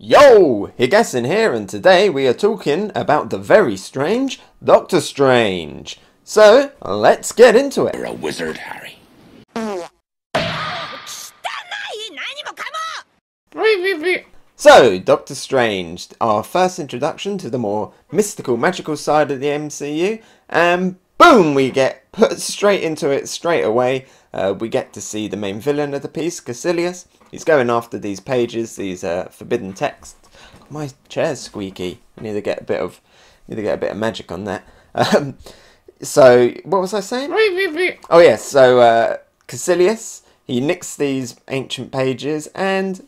Yo, Hegassen here, and today we are talking about the very strange Doctor Strange. So, let's get into it. You're a wizard, Harry. So, Doctor Strange, our first introduction to the more mystical, magical side of the MCU, and boom, we get put straight into it straight away. We get to see the main villain of the piece, Caecilius. He's going after these pages, these forbidden texts. My chair's squeaky. I need to get a bit of magic on that. So what was I saying? Oh yes. So Caecilius, he nicks these ancient pages, and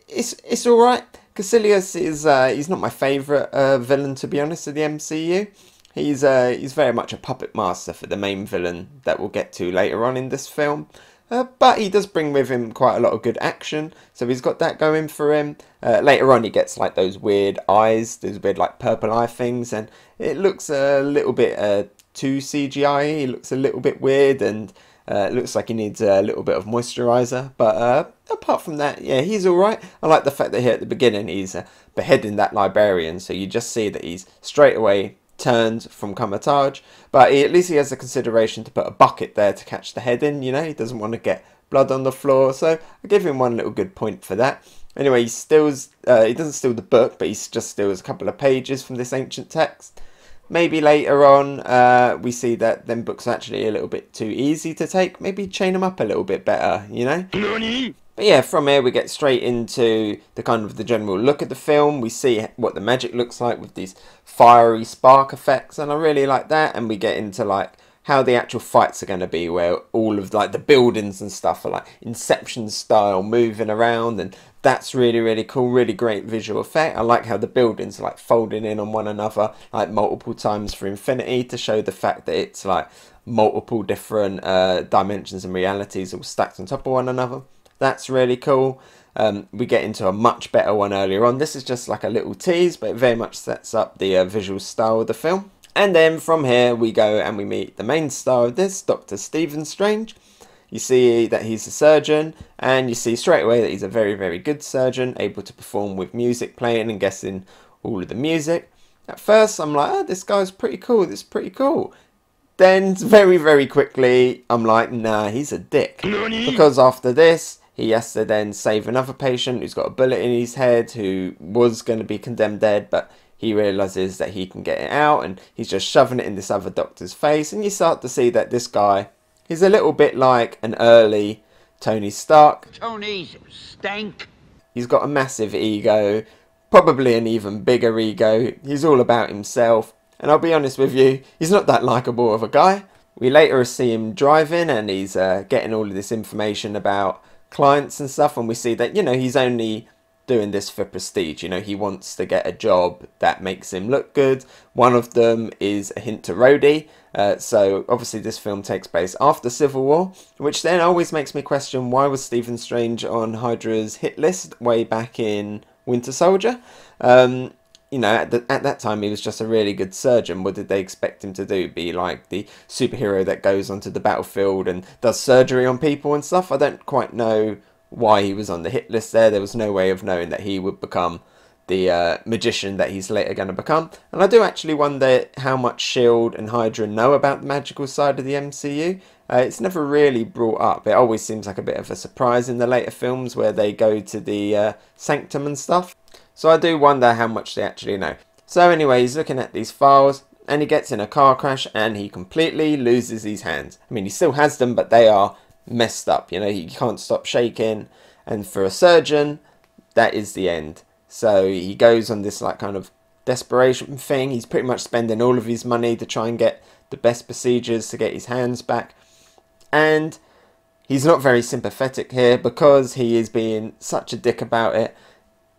it's all right. Caecilius is he's not my favourite villain, to be honest, of the MCU. He's very much a puppet master for the main villain that we'll get to later on in this film. But he does bring with him quite a lot of good action, so he's got that going for him. Later on he gets like those weird eyes, those weird like purple eye things, and it looks a little bit too CGI. He looks a little bit weird, and it looks like he needs a little bit of moisturiser. But apart from that, yeah, he's alright. I like the fact that here at the beginning he's beheading that librarian, so you just see that he's straight away turned from Cumberbatch, but at least he has the consideration to put a bucket there to catch the head in. You know, he doesn't want to get blood on the floor, so I give him one little good point for that. Anyway, he doesn't steal the book, but he just steals a couple of pages from this ancient text. Maybe later on we see that them books are actually a little bit too easy to take. Maybe chain them up a little bit better, you know? But yeah, from here we get straight into the kind of the general look at the film. We see what the magic looks like with these fiery spark effects, and I really like that. And we get into like how the actual fights are going to be, where all of like the buildings and stuff are like Inception style moving around, and that's really, really cool. Really great visual effect. I like how the buildings are like folding in on one another like multiple times for infinity, to show the fact that it's like multiple different dimensions and realities all stacked on top of one another. That's really cool. We get into a much better one earlier on. This is just like a little tease, but it very much sets up the visual style of the film. And then from here we go and we meet the main star of this, Dr. Stephen Strange. You see that he's a surgeon, and you see straight away that he's a very, very good surgeon, able to perform with music playing and guessing all of the music. At first I'm like, oh, this guy's pretty cool, this is pretty cool. Then very, very quickly I'm like, nah, he's a dick. Because after this, he has to then save another patient who's got a bullet in his head, who was going to be condemned dead, but he realises that he can get it out, and he's just shoving it in this other doctor's face. And you start to see that this guy, he's a little bit like an early Tony Stark. Tony's stank. He's got a massive ego, probably an even bigger ego. He's all about himself, and I'll be honest with you, he's not that likeable of a guy. We later see him driving, and he's getting all of this information about clients and stuff, and we see that, you know, he's only doing this for prestige. You know, he wants to get a job that makes him look good. One of them is a hint to Rhodey. So obviously this film takes place after Civil War, which then always makes me question, why was Stephen Strange on Hydra's hit list way back in Winter Soldier? You know, at that time he was just a really good surgeon. What did they expect him to do? Be like the superhero that goes onto the battlefield and does surgery on people and stuff? I don't quite know why he was on the hit list there. There was no way of knowing that he would become the magician that he's later going to become. And I do actually wonder how much S.H.I.E.L.D. and Hydra know about the magical side of the MCU. It's never really brought up. It always seems like a bit of a surprise in the later films where they go to the sanctum and stuff. So I do wonder how much they actually know. So anyway, he's looking at these files, and he gets in a car crash, and he completely loses his hands. I mean, he still has them, but they are messed up. You know, he can't stop shaking, and for a surgeon, that is the end. So he goes on this like kind of desperation thing. He's pretty much spending all of his money to try and get the best procedures to get his hands back. And he's not very sympathetic here, because he is being such a dick about it.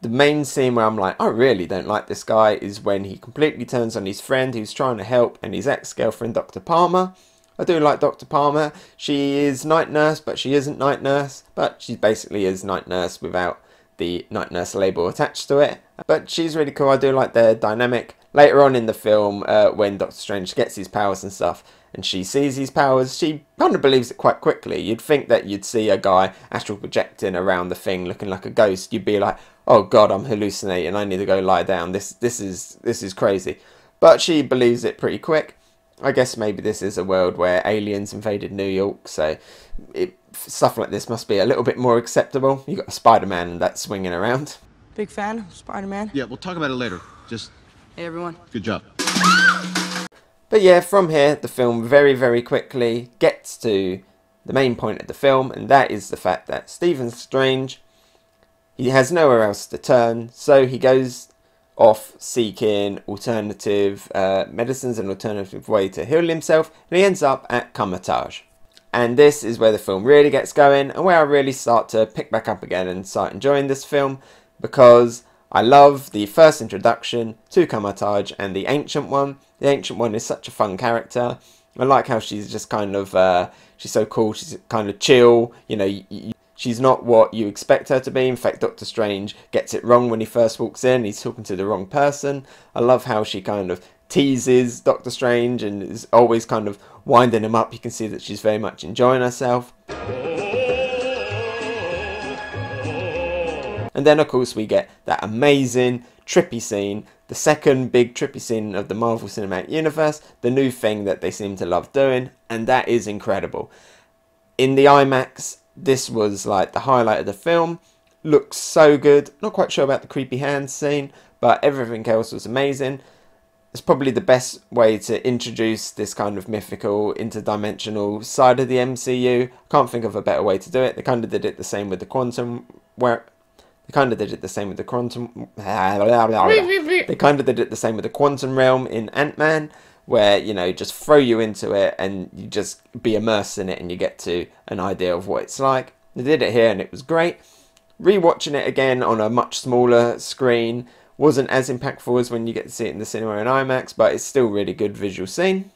The main scene where I'm like, I really don't like this guy, is when he completely turns on his friend who's trying to help, and his ex-girlfriend, Dr. Palmer. I do like Dr. Palmer. She is night nurse, but she isn't night nurse. But she basically is night nurse without the night nurse label attached to it. But she's really cool. I do like their dynamic. Later on in the film, when Doctor Strange gets his powers and stuff, and she sees his powers, she kind of believes it quite quickly. You'd think that you'd see a guy astral projecting around the thing looking like a ghost. You'd be like, oh god, I'm hallucinating, I need to go lie down, this is crazy. But she believes it pretty quick. I guess maybe this is a world where aliens invaded New York, so stuff like this must be a little bit more acceptable. You got a Spider-Man and that swinging around. Big fan of Spider-Man. Yeah, we'll talk about it later. Just... Hey, everyone. Good job. But yeah, from here, the film very, very quickly gets to the main point of the film, and that is the fact that Stephen Strange, he has nowhere else to turn, so he goes off seeking alternative medicines, an alternative way to heal himself, and he ends up at Cumberbatch. And this is where the film really gets going, and where I really start to pick back up again and start enjoying this film, because I love the first introduction to Cumberbatch and the Ancient One. The Ancient One is such a fun character. I like how she's just kind of, she's so cool, she's kind of chill, you know, she's not what you expect her to be. In fact, Doctor Strange gets it wrong when he first walks in, he's talking to the wrong person. I love how she kind of teases Doctor Strange and is always kind of winding him up. You can see that she's very much enjoying herself. And then of course we get that amazing trippy scene, the second big trippy scene of the Marvel Cinematic Universe, the new thing that they seem to love doing, and that is incredible. In the IMAX, this was like the highlight of the film. Looks so good. Not quite sure about the creepy hands scene, but everything else was amazing. It's probably the best way to introduce this kind of mythical, interdimensional side of the MCU. I can't think of a better way to do it. They kind of did it the same with the quantum, They kind of did it the same with the quantum realm in Ant-Man, where, you know, just throw you into it and you just be immersed in it and you get to an idea of what it's like. They did it here and it was great. Rewatching it again on a much smaller screen wasn't as impactful as when you get to see it in the cinema in IMAX, but it's still really good visual scene.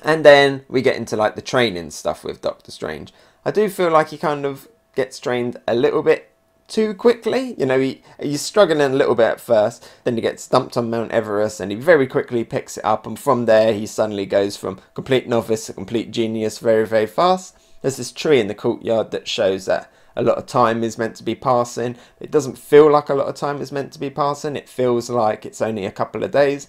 And then we get into like the training stuff with Doctor Strange. I do feel like he kind of gets trained a little bit too quickly. You know, he's struggling a little bit at first, then he gets dumped on Mount Everest and he very quickly picks it up, and from there he suddenly goes from complete novice to complete genius very, very fast. There's this tree in the courtyard that shows that a lot of time is meant to be passing. It doesn't feel like a lot of time is meant to be passing. It feels like it's only a couple of days.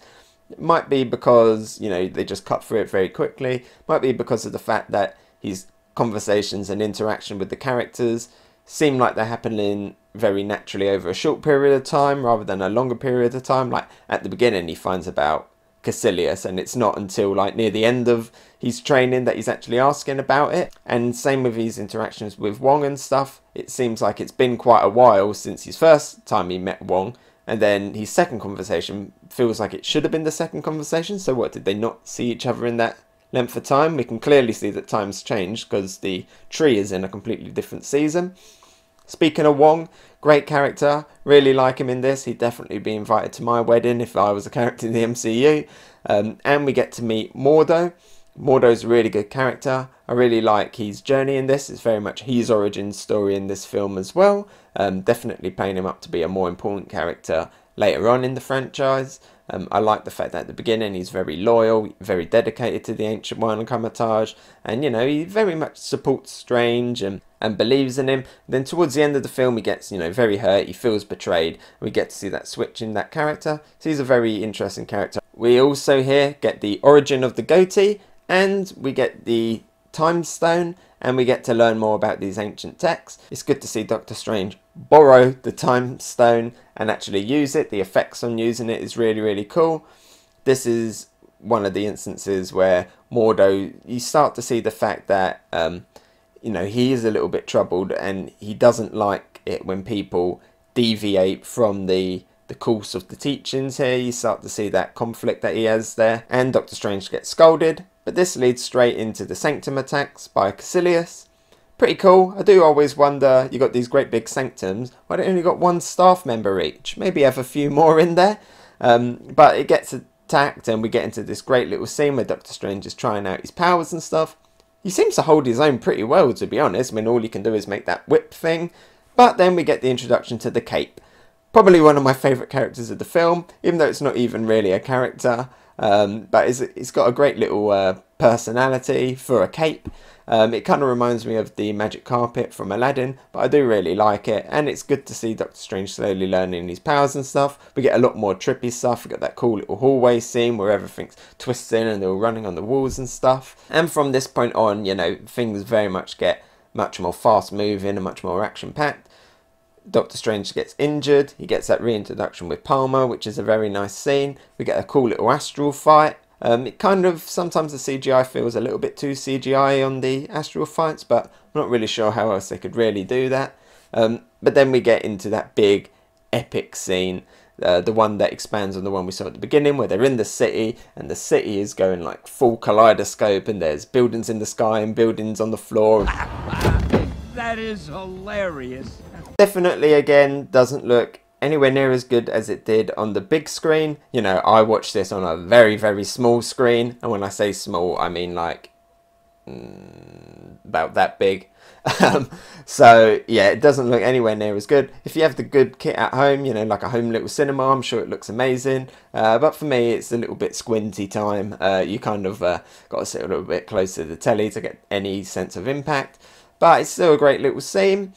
It might be because, you know, they just cut through it very quickly. It might be because of the fact that his conversations and interaction with the characters seem like they're happening very naturally over a short period of time rather than a longer period of time. Like at the beginning he finds about Caecilius, and it's not until like near the end of his training that he's actually asking about it. And same with his interactions with Wong and stuff. It seems like it's been quite a while since his first time he met Wong, and then his second conversation feels like it should have been the second conversation. So what, did they not see each other in that length of time? We can clearly see that time's changed because the tree is in a completely different season. Speaking of Wong, great character, really like him in this. He'd definitely be invited to my wedding if I was a character in the MCU. And we get to meet Mordo. Mordo's a really good character. I really like his journey in this. It's very much his origin story in this film as well. Definitely playing him up to be a more important character later on in the franchise. I like the fact that at the beginning he's very loyal, very dedicated to the Ancient One and Cumberbatch, and you know, he very much supports Strange and believes in him. Then towards the end of the film he gets, you know, very hurt, he feels betrayed, and we get to see that switch in that character. So he's a very interesting character. We also here get the origin of the goatee, and we get the time stone, and we get to learn more about these ancient texts. It's good to see Doctor Strange borrow the time stone and actually use it. The effects on using it is really, really cool. This is one of the instances where Mordo, you start to see the fact that you know, he is a little bit troubled and he doesn't like it when people deviate from the course of the teachings here. You start to see that conflict that he has there, and Doctor Strange gets scolded. But this leads straight into the Sanctum attacks by Caecilius. Pretty cool. I do always wonder, you got these great big sanctums, why don't you only got one staff member each? Maybe have a few more in there. But it gets attacked and we get into this great little scene where Doctor Strange is trying out his powers and stuff. He seems to hold his own pretty well, to be honest. I mean, all he can do is make that whip thing. But then we get the introduction to the cape. Probably one of my favourite characters of the film, even though it's not even really a character. But it's got a great little personality for a cape. It kind of reminds me of the magic carpet from Aladdin, but I do really like it, and it's good to see Doctor Strange slowly learning his powers and stuff. We get a lot more trippy stuff. We got that cool little hallway scene where everything's twisting and they're all running on the walls and stuff. And from this point on, you know, things very much get much more fast moving and much more action packed. Doctor Strange gets injured. He gets that reintroduction with Palmer, which is a very nice scene. We get a cool little astral fight. It kind of, sometimes the CGI feels a little bit too CGI on the astral fights, but I'm not really sure how else they could really do that. But then we get into that big epic scene, the one that expands on the one we saw at the beginning, where they're in the city and the city is going like full kaleidoscope and there's buildings in the sky and buildings on the floor. That is hilarious. Definitely, again, doesn't look anywhere near as good as it did on the big screen. You know, I watched this on a very, very small screen. And when I say small, I mean like about that big. So, yeah, it doesn't look anywhere near as good. If you have the good kit at home, you know, like a home little cinema, I'm sure it looks amazing. But for me, it's a little bit squinty time. You kind of got to sit a little bit closer to the telly to get any sense of impact. But it's still a great little scene.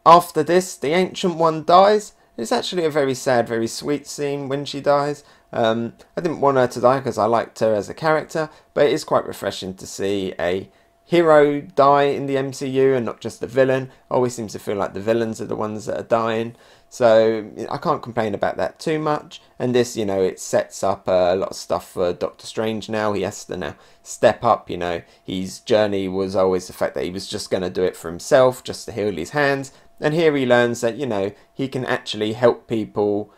After this, the Ancient One dies. It's actually a very sad, very sweet scene when she dies. I didn't want her to die because I liked her as a character, but it is quite refreshing to see a hero die in the MCU and not just the villain. Always seems to feel like the villains are the ones that are dying. So I can't complain about that too much. And this, you know, it sets up a lot of stuff for Doctor Strange now. He has to now step up, you know. His journey was always the fact that he was just going to do it for himself, just to heal his hands. And here he learns that, you know, he can actually help people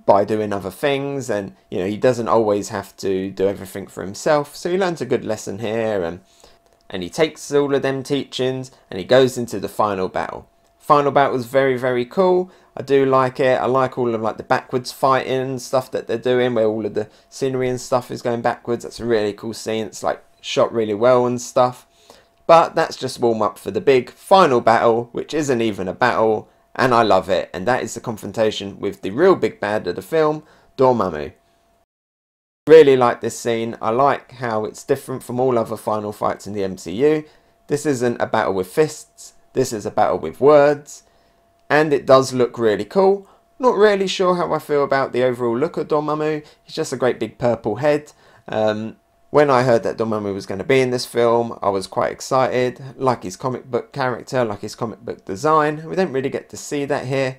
by doing other things. And, you know, he doesn't always have to do everything for himself. So he learns a good lesson here. And he takes all of them teachings and he goes into the final battle. Final battle was very, very cool. I do like it. I like all of like the backwards fighting and stuff that they're doing, where all of the scenery and stuff is going backwards. That's a really cool scene. It's like shot really well and stuff. But that's just warm up for the big final battle, which isn't even a battle, and I love it. And that is the confrontation with the real big bad of the film, Dormammu. Really like this scene. I like how it's different from all other final fights in the MCU. This isn't a battle with fists. This is a battle with words. And it does look really cool. Not really sure how I feel about the overall look of Dormammu. He's just a great big purple head. When I heard that Dormammu was going to be in this film, I was quite excited. Like his comic book character, like his comic book design. We don't really get to see that here.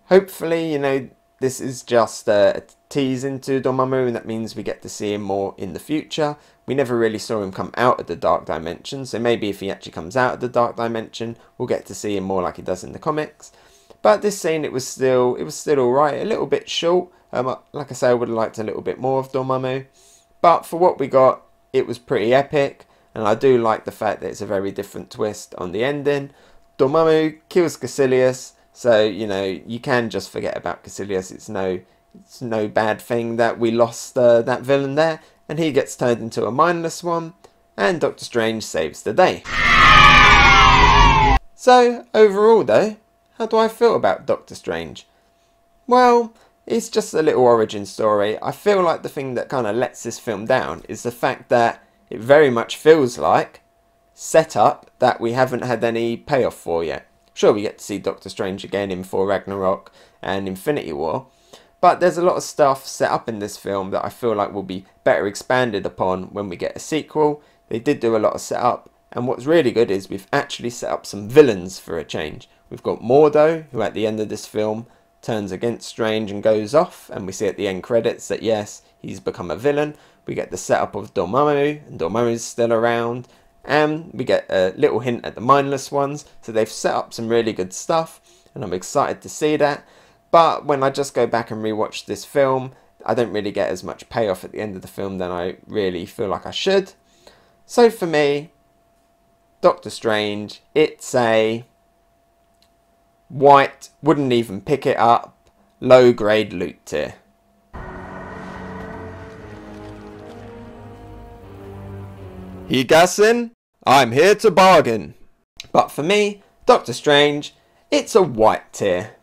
Hopefully, you know, this is just a tease into Dormammu, and that means we get to see him more in the future. We never really saw him come out of the Dark Dimension, so maybe if he actually comes out of the Dark Dimension, we'll get to see him more like he does in the comics. But this scene, it was still alright, a little bit short. Like I say, I would have liked a little bit more of Dormammu. But for what we got, it was pretty epic. And I do like the fact that it's a very different twist on the ending. Dormammu kills Caecilius. So, you know, you can just forget about Caecilius. It's no bad thing that we lost that villain there. And he gets turned into a mindless one. And Doctor Strange saves the day. So, overall though, how do I feel about Doctor Strange? Well, it's just a little origin story. I feel like the thing that kind of lets this film down is the fact that it very much feels like setup that we haven't had any payoff for yet. Sure, we get to see Doctor Strange again in Thor Ragnarok and Infinity War, but there's a lot of stuff set up in this film that I feel like will be better expanded upon when we get a sequel. They did do a lot of setup, and what's really good is we've actually set up some villains for a change. We've got Mordo, who at the end of this film turns against Strange and goes off, and we see at the end credits that yes, he's become a villain. We get the setup of Dormammu, and Dormammu's still around, and we get a little hint at the mindless ones. So they've set up some really good stuff, and I'm excited to see that. But when I just go back and rewatch this film, I don't really get as much payoff at the end of the film than I really feel like I should. So for me, Doctor Strange, it's a white, wouldn't even pick it up, low grade loot tier. Hegassen, I'm here to bargain. But for me, Doctor Strange, it's a white tier.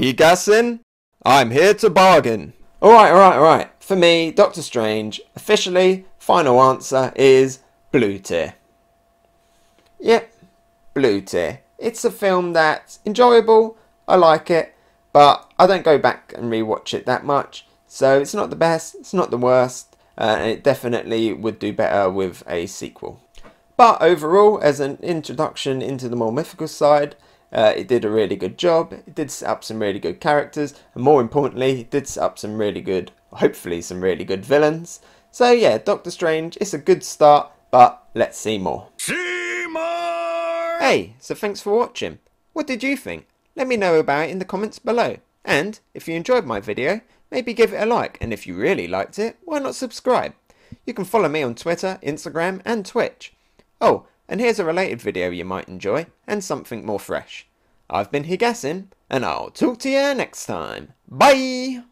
Hegassen, I'm here to bargain. Alright. For me, Doctor Strange, officially, final answer is blue tier. Yep, blue tier. It's a film that's enjoyable, I like it, but I don't go back and rewatch it that much. So it's not the best, it's not the worst, and it definitely would do better with a sequel. But overall, as an introduction into the more mythical side, it did a really good job. It did set up some really good characters, and more importantly, it did set up some really good, hopefully some really good villains. So yeah, Doctor Strange, it's a good start, but let's see more. See more! Hey, so thanks for watching. What did you think? Let me know about it in the comments below. And if you enjoyed my video, maybe give it a like, and if you really liked it, why not subscribe? You can follow me on Twitter, Instagram and Twitch. Oh, and here's a related video you might enjoy, and something more fresh. I've been Hegassen, and I'll talk to you next time. Bye!